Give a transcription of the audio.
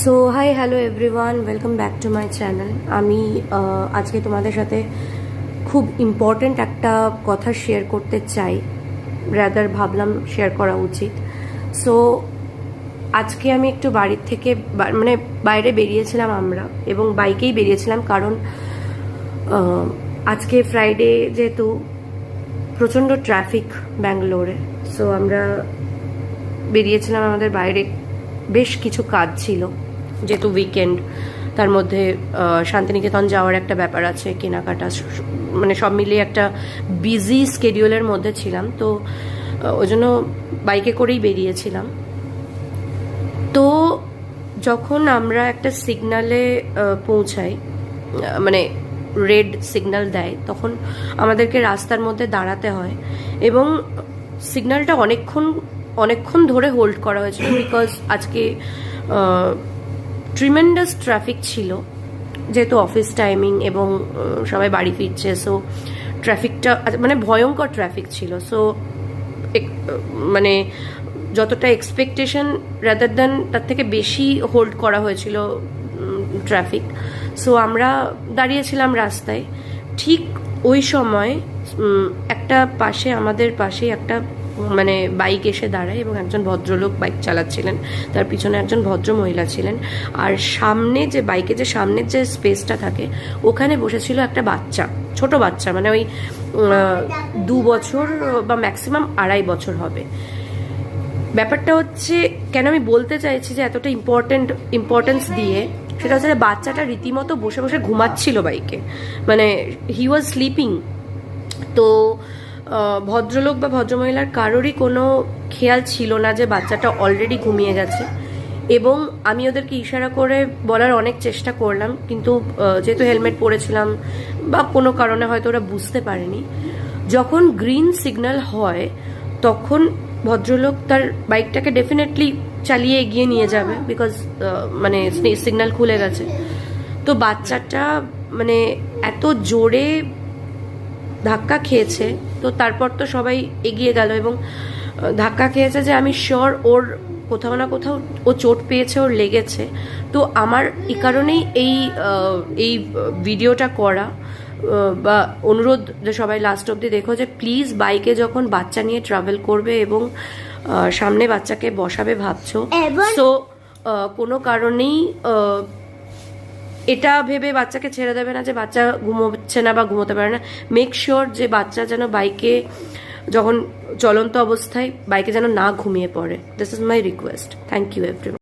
So hi hello everyone, welcome back to my channel. আমি আজকে তোমাদের সাথে খুব ইম্পর্ট্যান্ট একটা কথা শেয়ার করতে চাই, রাদার ভাবলাম শেয়ার করা উচিত। সো আজকে আমি একটু বাড়ির থেকে মানে বাইরে বেরিয়েছিলাম আমরা, এবং বাইকেই বেরিয়েছিলাম কারণ আজকে ফ্রাইডে যেহেতু প্রচণ্ড ট্রাফিক ব্যাঙ্গালোরে। সো আমরা বেরিয়েছিলাম, আমাদের বাইরে বেশ কিছু কাজ ছিল যেহেতু উইকেন্ড, তার মধ্যে শান্তিনিকেতন যাওয়ার একটা ব্যাপার আছে, কেনাকাটা, মানে সব মিলিয়ে একটা বিজি স্কেডিউলের মধ্যে ছিলাম। তো ওই জন্য বাইকে করেই বেরিয়েছিলাম। তো যখন আমরা একটা সিগনালে পৌঁছাই, মানে রেড সিগন্যাল দেয়, তখন আমাদেরকে রাস্তার মধ্যে দাঁড়াতে হয়, এবং সিগন্যালটা অনেকক্ষণ ধরে হোল্ড করা হয়েছিল বিকজ আজকে ট্রিমেন্ডাস ট্রাফিক ছিল, যেহেতু অফিস টাইমিং এবং সবাই বাড়ি ফিরছে। সো ট্রাফিকটা মানে ভয়ঙ্কর ট্রাফিক ছিল। সো মানে যতটা এক্সপেকটেশন রাদার দ্যান তার থেকে বেশি হোল্ড করা হয়েছিল ট্রাফিক। সো আমরা দাঁড়িয়েছিলাম রাস্তায়। ঠিক ওই সময় একটা পাশে, আমাদের পাশে একটা মানে বাইক এসে দাঁড়ায়, এবং একজন ভদ্রলোক বাইক চালাচ্ছিলেন, তার পিছনে একজন ভদ্র মহিলা ছিলেন, আর সামনে যে বাইকে যে সামনের যে স্পেসটা থাকে ওখানে বসেছিল একটা বাচ্চা, ছোট বাচ্চা, মানে ওই 2 বছর বা ম্যাক্সিমাম 2.5 বছর হবে। ব্যাপারটা হচ্ছে, কেন আমি বলতে চাইছি যে এতটা ইম্পর্টেন্স দিয়ে, সেটা হচ্ছে যে বাচ্চাটা রীতিমতো বসে বসে ঘুমাচ্ছিল বাইকে, মানে হি ওয়াজ স্লিপিং। তো ভদ্রলোক বা ভদ্রমহিলার কারোরই কোনো খেয়াল ছিল না যে বাচ্চাটা অলরেডি ঘুমিয়ে গেছে, এবং আমি ওদেরকে ইশারা করে বলার অনেক চেষ্টা করলাম, কিন্তু যেহেতু হেলমেট পরেছিলাম বা কোনো কারণে হয়তো ওরা বুঝতে পারেনি। যখন গ্রিন সিগন্যাল হয় তখন ভদ্রলোক তার বাইকটাকে ডেফিনেটলি চালিয়ে এগিয়ে নিয়ে যাবে, বিকজ মানে সিগন্যাল খুলে গেছে। তো বাচ্চাটা মানে এত জোরে ধাক্কা খেয়েছে, তো তারপর তো সবাই এগিয়ে গেল, এবং ধাক্কা খেয়েছে যে আমি শিওর ওর কোথাও না কোথাও ও চোট পেয়েছে, ওর লেগেছে। তো আমার এই কারণেই এই ভিডিওটা করা, বা অনুরোধ যে সবাই লাস্ট অবধি দেখো, যে প্লিজ বাইকে যখন বাচ্চা নিয়ে ট্রাভেল করবে এবং সামনে বাচ্চাকে বসাবে ভাবছো, সো কোনো কারণেই এটা ভেবে বাচ্চাকে ছেড়ে দেবে না যে বাচ্চা ঘুমোচ্ছে না বা ঘুমোতে পারে না। মেক শিওর যে বাচ্চা যেন বাইকে যখন চলন্ত অবস্থায় বাইকে যেন না ঘুমিয়ে পড়ে। This is my request. Thank you everyone.